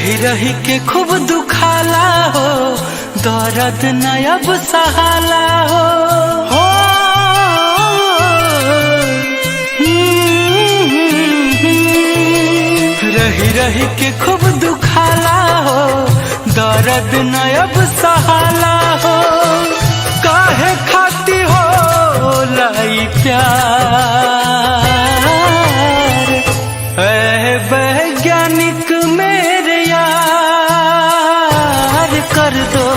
रही रही के खूब दुखाला हो, दर्द न अब सहाला हो। रही रही के खूब दुखाला हो, दर्द न अब सहाला हो। काहे खाती हो लाई प्यार, ऐ वैज्ञानिक मेरे यार, कर दो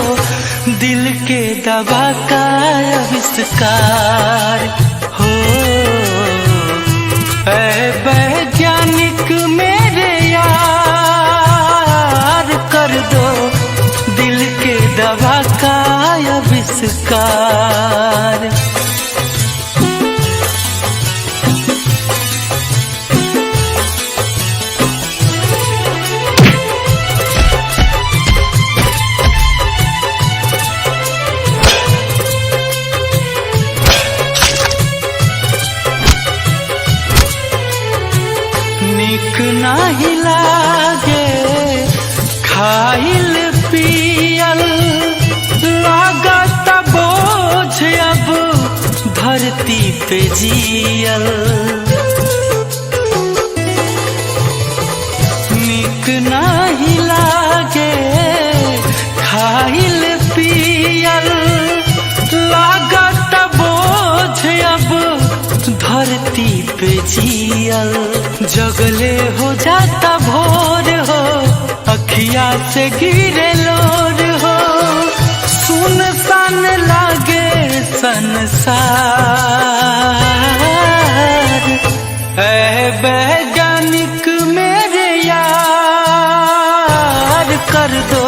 दिल के दवा का आविष्कार हो। ऐ वैज्ञानिक मेरे यार, कर दो दिल के दवा का आविष्कार। निक नाही लागे खाइल पियल, लागत बोझ अब धरती पे जियल। निक नाही लागे खाइल पियल, लागत बोझ अब धरती पे जियल। जगले हो जाता भोर हो, अखिया से गिरे लोर हो। सुनसान लागे संसार, ऐ वैज्ञानिक मेरे यार, कर दो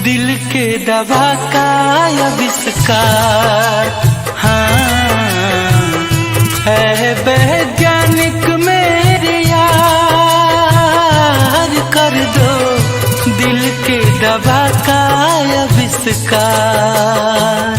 दिल के दवा का आविष्कार। है वैज्ञानिक मेरे यार, कर दो दिल के दवा का आविष्कार।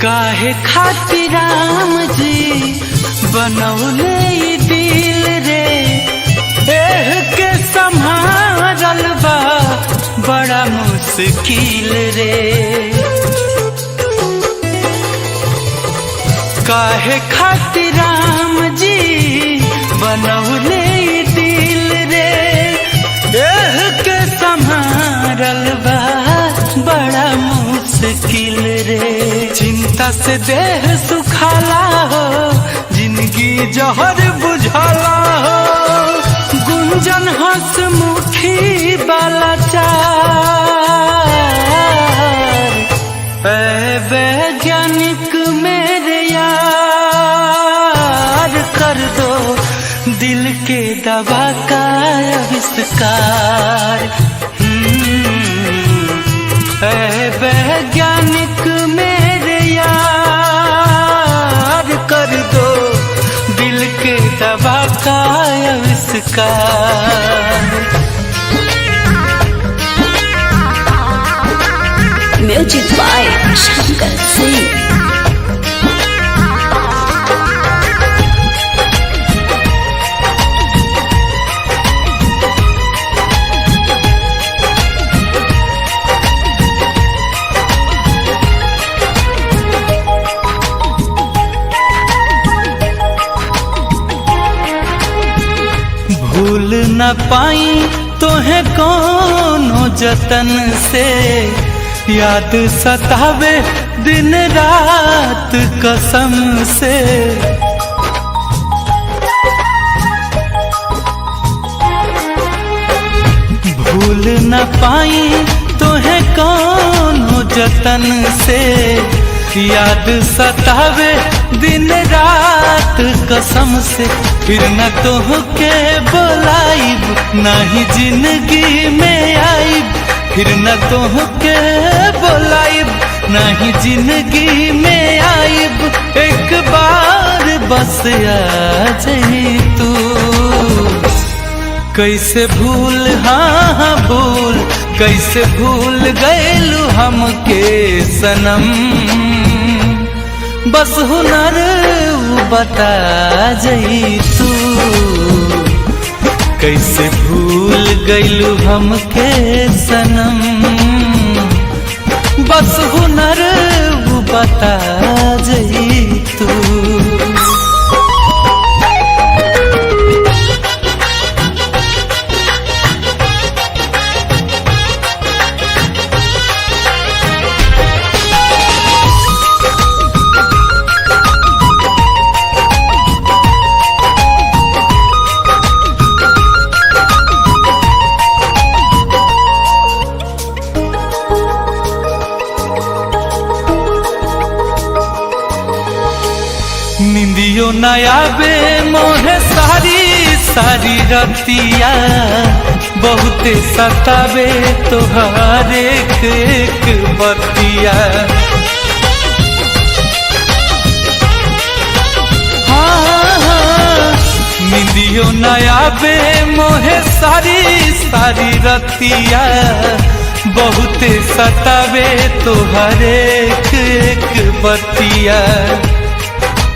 काहे खातिर राम जी बनौले दिल रे, एह के संभारल बा बड़ा मुश्किल रे। काहे खातिर राम जी बनौले दिल रे, एह के संभारल बा बड़ा मुश्किल रे। चिंता से देह सुखाला हो, जिंदगी जहर बुझाला हो। गुंजन हंसमुखी वाला चार, ऐ वैज्ञानिक मेरे यार, कर दो दिल के दवा का आविष्कार। ऐ वैज्ञानिक मेरे यार, कर दो दिल के दवा का आविष्कार। Music by Shankar Singh. भूल न पाई तोहे कोनो जतन से, याद सतावे दिन रात कसम से। भूल न पाई तोहे कोनो जतन से, याद सतावे दिन रात कसम से। फिर न तोहके बुलाइब, नाही जिंदगी में आइब। फिर न तोहके बुलाइब, नाही जिंदगी में आइब। एक बार बस आ जाई तू। कैसे भूल हाँ भूल कैसे भूल गैलू हमके सनम, बस हुनर बता जाई तू। कैसे भूल गैलू हमके सनम, बस हुनर बता जाई तू। निंदियो नया बे मोहे सारी सारी रतिया, बहुते सतावे तोहार एक एक बतिया। हाँ निंदियो नया बे मोहे सारी सारी रतिया, बहुते सतावे तोहार एक एक बतिया।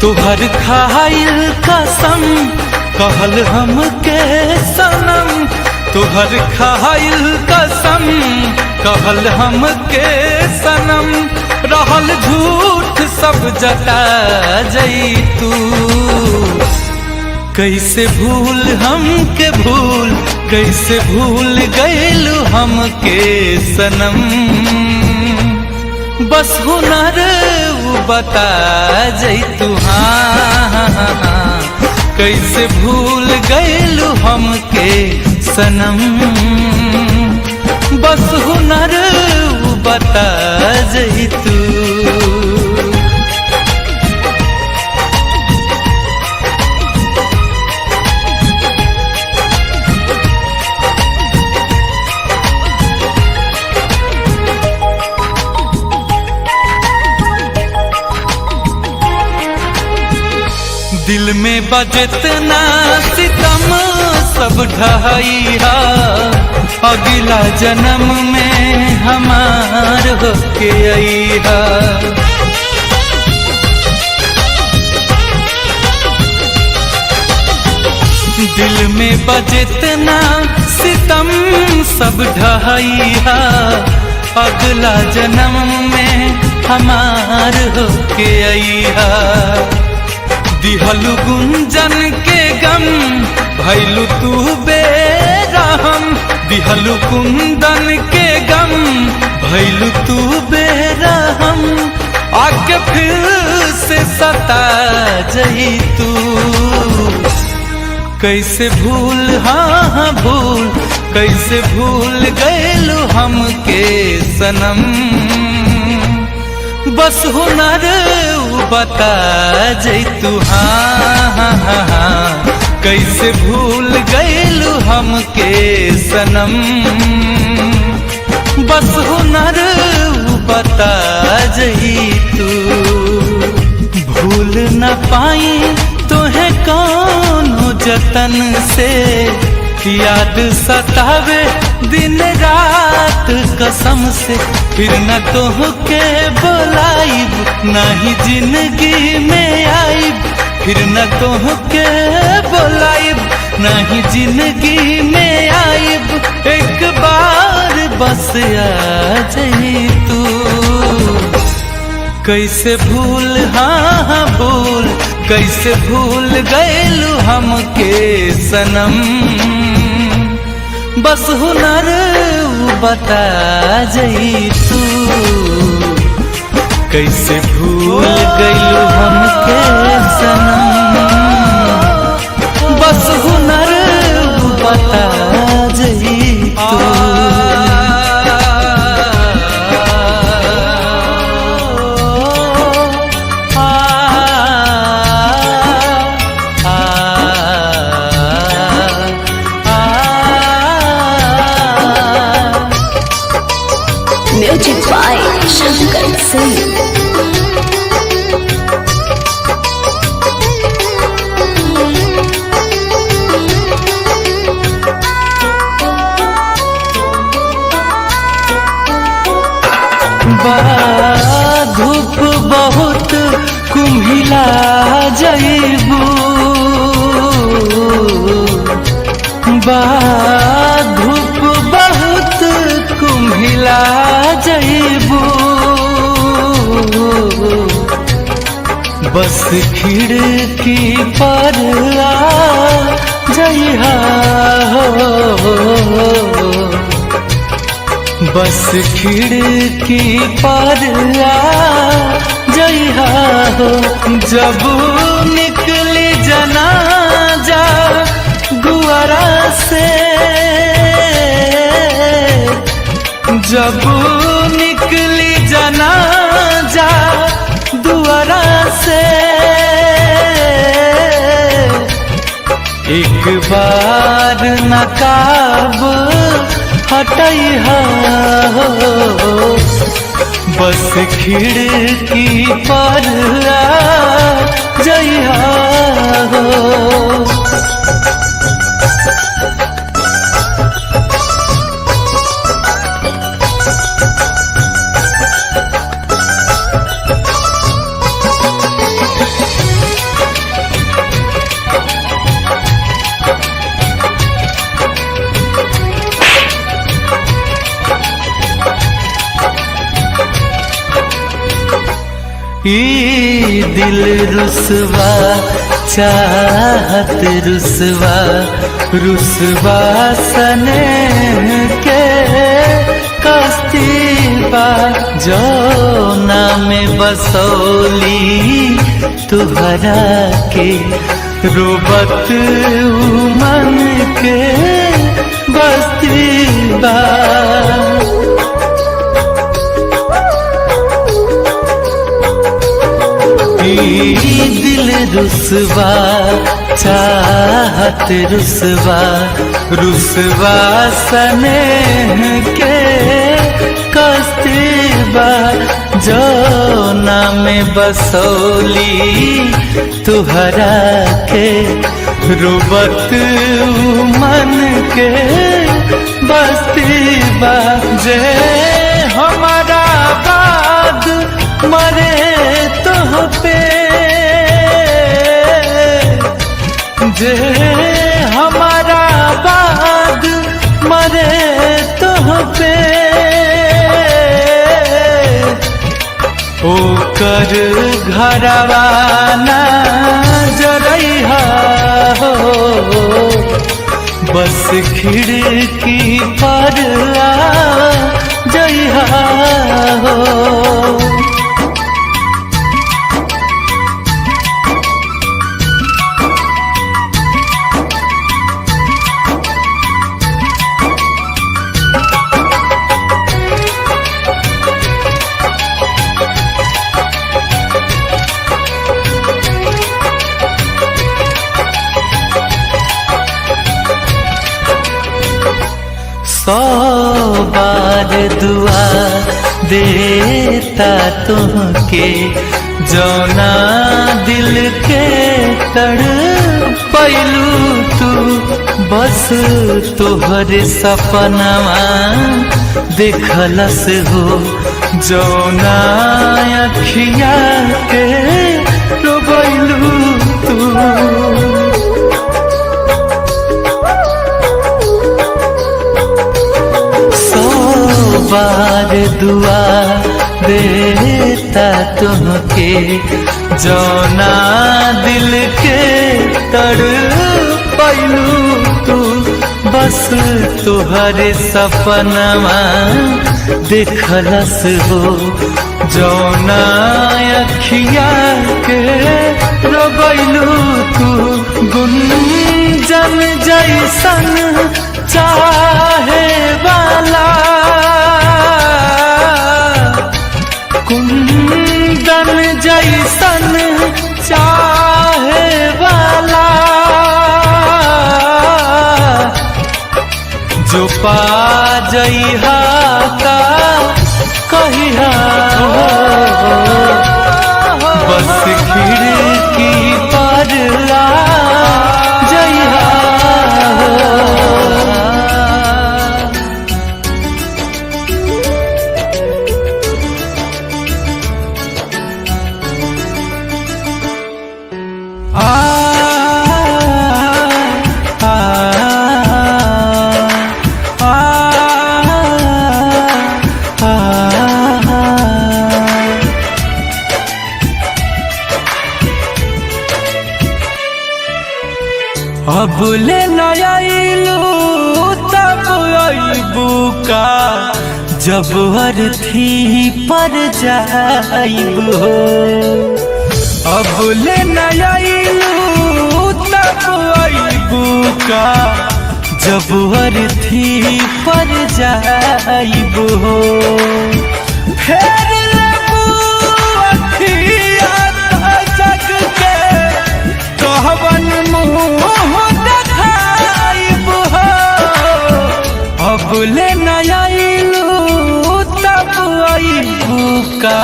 तुहर खाइल कसम कहल हमके सनम, तुहर खाइल कसम कहल हमके सनम, रहल झूठ सब जता जाई तू। कैसे भूल हमके भूल कैसे भूल गैलू हमके सनम, बस हुनर बता जाई तू। हाँ कैसे भूल गैलू हमके सनम, बस हुनर बता जाई तू। दिल में बजतना सितम सब ढहाइया, अगला जन्म में हमार होके आइहा। दिल में बजतना सितम सब ढहाइया, अगला जन्म में हमार होके आइहा। दिहलु गुंजन के गम भैलू तू बेरहम, दिहलु कुंदन के गम भैलू तू बेरहम, आके फिर से सता जाई तू। कैसे भूल हाँ भूल कैसे भूल गैलू हमके सनम, बस हुनर बता जाई तू। हाँ कैसे भूल गैलू हमके सनम, बस हुनर बता जाई तू। भूल न पाई तोहे कौनो जतन से, याद सतावे दिन रात कसम से। फिर न तोहके बुलाइब नहीं जिंदगी में आइब, फिर न तोहके बुलाइब नहीं जिंदगी में आइब। एक बार बस आ जाई तू। कैसे भूल हाँ भूल कैसे भूल गैलू हमके सनम, बस हुनर बता जाई तू। कैसे भूल गैलू हमके सनम, बस हुनर बता जाई तू। Music by Shankar Singh. धूप बहुत कुम्हिला जइबू, बा धूप बहुत कुम्हिला जइबू, बस खिड़की पर आ जइहा हो, बस खिड़की पर आ जइहा हो। जब निकली जनाजा गुआरा से, जब निकली जनाजा दुआरा से, एक बार नकाब हटइहा हो, बस खिड़की पर आ जइहा हो। ई दिल रुसवा चाहत रुसवा, रुसवा सने के कस्तीबा, जौना में बसौली तुहरा के, रोबत मन के बस्तीबा। दिल रुसवा चाहत रुसवा, रुसवा सने के कस्तीबा, जौना में बसौली तुहरा के, रोबत मन के बस्तीबा। जे हमारा बाद मरे तुह पे, जे हमारा बाद मरे तुह पे, ओकर घरवाना जरइहा हो, बस खिड़की पर आ जइहा हो। सौ बार दुआ देता तुमके, जौना दिल के तड़पैलू तू, बस तोहरे सपनवा देखलस हो, जौना अखिया के रोबैलू तू। बार दुआ देता तुमके, जौना दिल के तड़पैलू तू, बस तुहरे सपनवा देखलस हो, जौना अखिया के रोबैलू तू। गुंजन जैसन चाहे वाला, कुंदन जैसन चाहे वाला, जो पा जइहा का कहिया हो, बस खिड़की पर आ जइहा हो। अब ले नयाइलू तब अइबू का जब अर्थी पर जाइबू हो। अब ले नयाइलू तब अइबू का जब अर्थी पर जाइबू हो। फेर लेबू अखिया जग के कहवन मुँह देखाइबू हो। अब ले नयाइलू तब अइबू का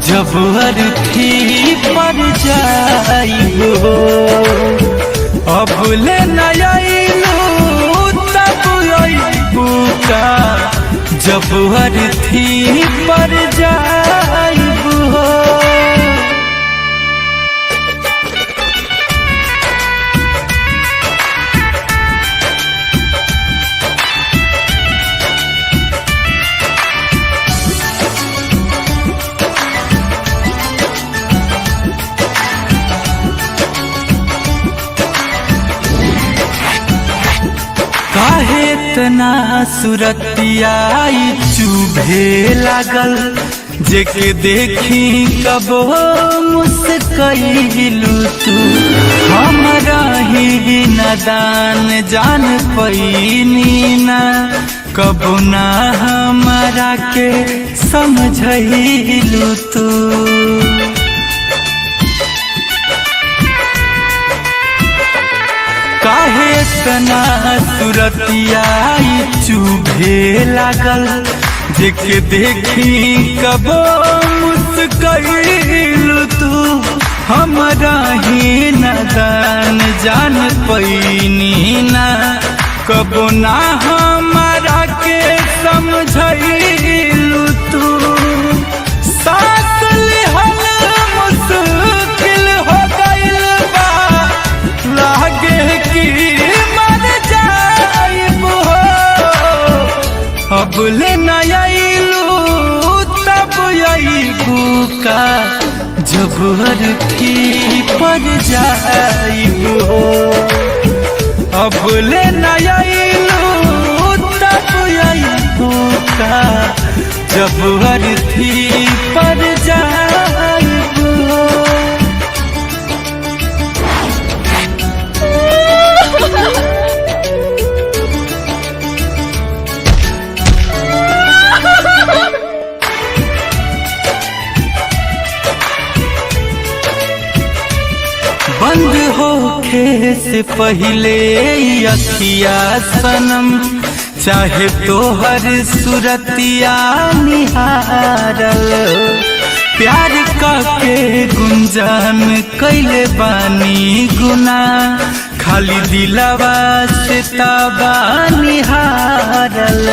जब अर्थी पर जाइबू हो। अब ले नयाइलू तब अइबू का जब अर्थी पर जाइबू हो। काहे तना सुरतिया चुभे लागल जेके देखी कबो मुस्कइलू तू। हमरा ही नदान जान पैनी ना कबो ना हमरा के समझइलू तू। काहे तना सुरतिया चुभे लागल जेके देखी कबो मुस्कइलू तू। हमरा ही नदान जान पैनी ना कबो ना हमरा के समझइलू तू। साथ लिहल मुश्किल हो गइल बा लागे कि मर जाइबू हो। अब ले नयाइलू तब अइबू का जब अर्थी पर जाइबू हो। अब ले नयाइलू तब अइबू का जब अर्थी पर जाइबू हो। बंद होखे से पहले अखिया सनम चाहे तोहर सुरतिया निहारल। प्यार के गुंजान कैले बानी गुना खाली दिलवा से ताबा निहारल।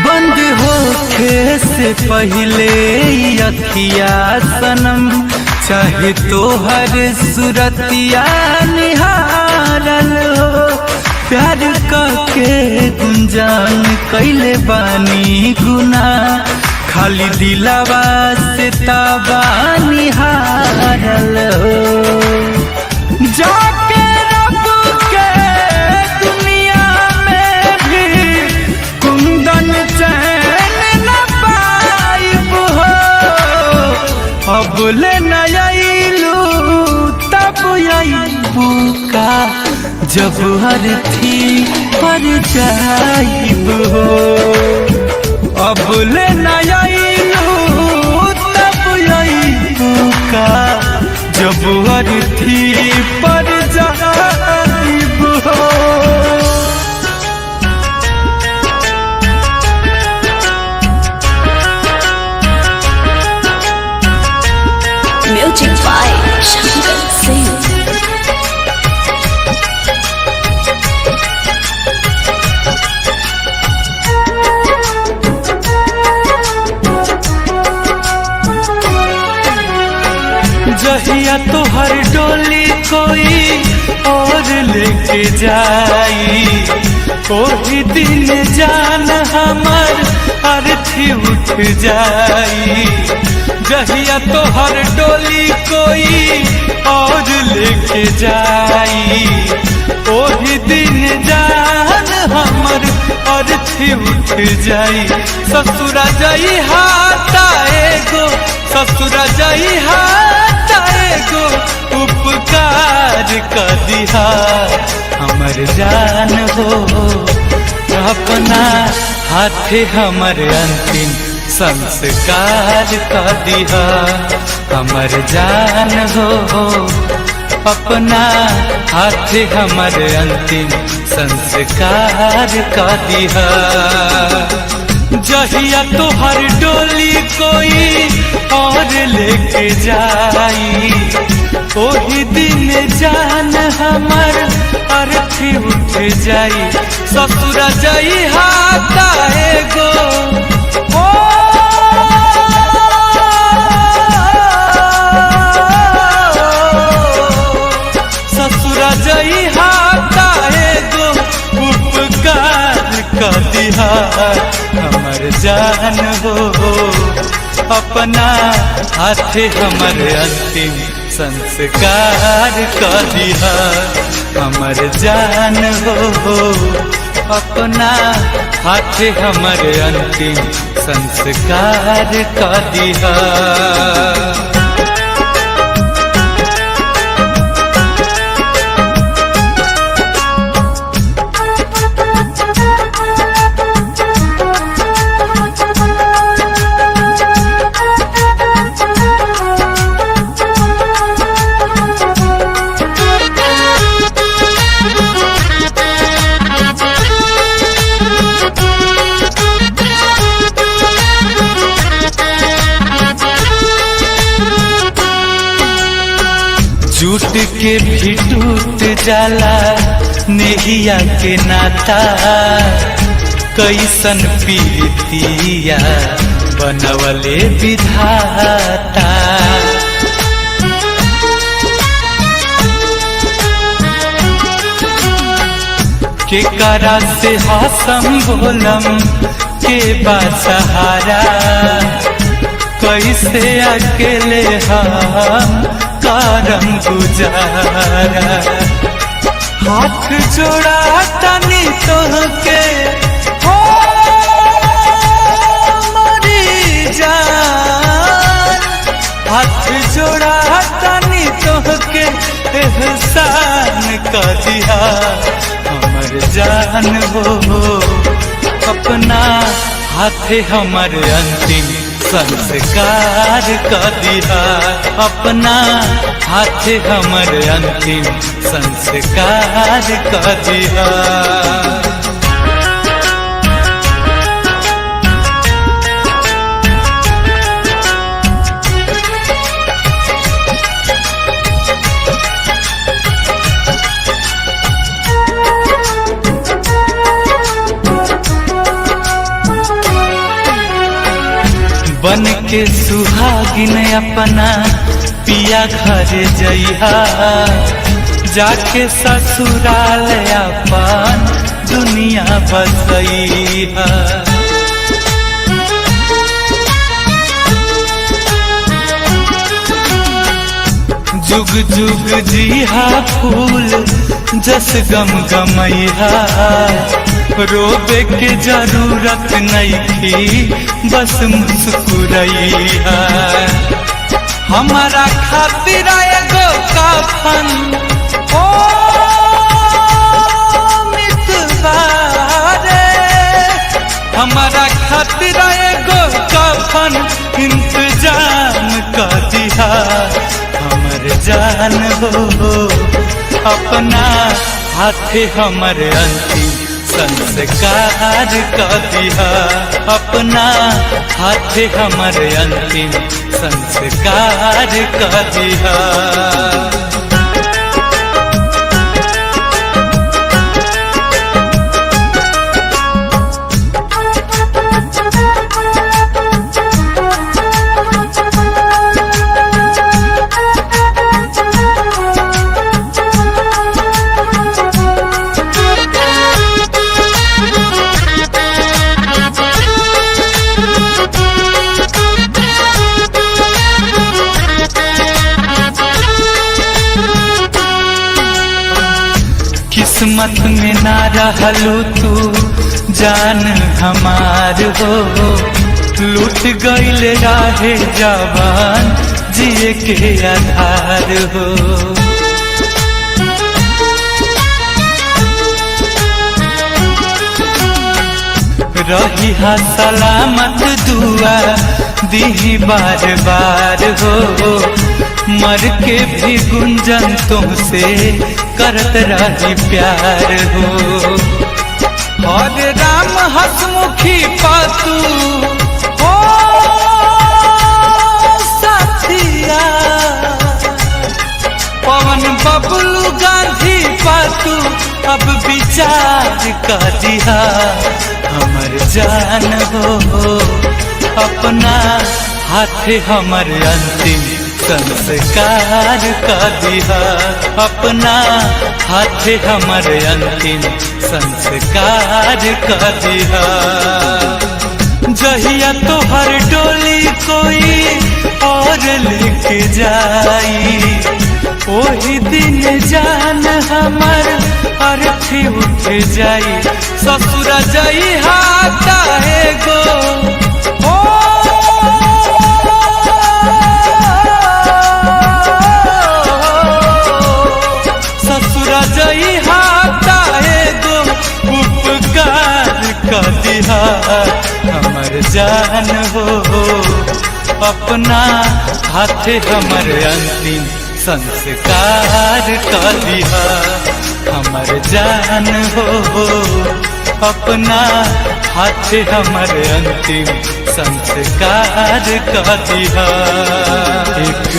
बंद होखे से पहले अखिया सनम चाहे तोहर सुरतिया निहारल। प्यार के गुंजान कैले बानी गुना खाली दिलवा से ताबा निहारल। जाके रब के दुनिया में भी कुंदन चैन न पाइबू हो। अब ले नयाइलू तब अइबू का जब अर्थी पर जाइबू हो। अब ले नयाइलू तब अइबू का जब अर्थी पर जाइबू हो। Music by Shankar Singh. जहिया तोहर डोली कोई और लेके जाई, कोई दिन जान हमर अर्थी उठ जाई। जहिया तो हर डोली कोई और लेके जाई, ओही दिन जान हमर अर्थी उठ जाई। ससुरा जाई हाथा एगो, ससुरा जाई हाथा एगो, उपकार कर दिहा हमर जान हो। अपना हाथे हमर अंतिम संस्कार कर दिहा हमर जान हो। अपना हाथे हमर अंतिम संस्कार कर दिहा। जहिया तो हर डोली कोई और लेके जाई, ओही दिन जान हमर अर्थी उठ जाई। ससुरा जाई हाथा एगो, ओ ससुरा जाई हाथा एगो, उपकार कर दिहा हमर जान हो। अपना हाथे हमर अंतिम संस्कार कर दिहा हमर जान हो। अपना हाथे हमर अंतिम संस्कार कर दिहा। टूट के भी टूट जाला नेहिया के नाता, कैसन पीतिया बनवले विधाता। के करा से हासम बोलम के बासहारा, कैसे अकेले हम करम गुजारा। हाथ जोड़ा तनी तोहके हो मरी जान, हाथ जोड़ा तनी तोहके एहसान कर दिया हमर जान हो। अपना हाथे हमर अंतिम संस्कार कर दिहा, अपना हाथे हमर अंतिम संस्कार कर दिहा। बन के सुहागिन अपना पिया घर जइहा, जाके ससुराल अपन दुनिया बसइहा। जुग जुग जीहा फूल जस गम गमइहा, रोबे के जरूरत नहीं थी बस मुस्कुराइहा। हमारा खातिर एगो कफन ओ मितवा रे, हमारा खातिर एगो कफन इंतजाम कर दिहा हमर जान हो। अपना हाथे हमर अंतिम संस्कार कर दिहा, अपना हाथे हमर अंतिम संस्कार कर दिहा। किस्मत में ना रहलू तू जान हमार हो, लूट गईल राहे जवान जिए के आधार हो। रही हा सलामत दुआ दी बार बार हो, मर के भी गुंजन तुमसे करत रही प्यार हो। और राम हसमुखी पातू हो साथिया, पवन बबलू गांधी पातू अब विचार कर दिया। हमर जान हो अपना हाथे हमर अंतिम संस्कार कर दिया, अपना हाथे हमर अंतिम संस्कार कर दिया। जहिया तोहर डोली कोई और लेके जाई, ओही दिन जान हमर अर्थी उठ जाई। ससुर जाई हाथा है गो ओ ससुर जाई हाथा है गो, उपकार कर दिया। हमर जान हो अपना हाथे हमर अंतिम संस्कार कर दिया। हमर जान हो अपना हाथे हमर अंतिम संस्कार कर दिया। एक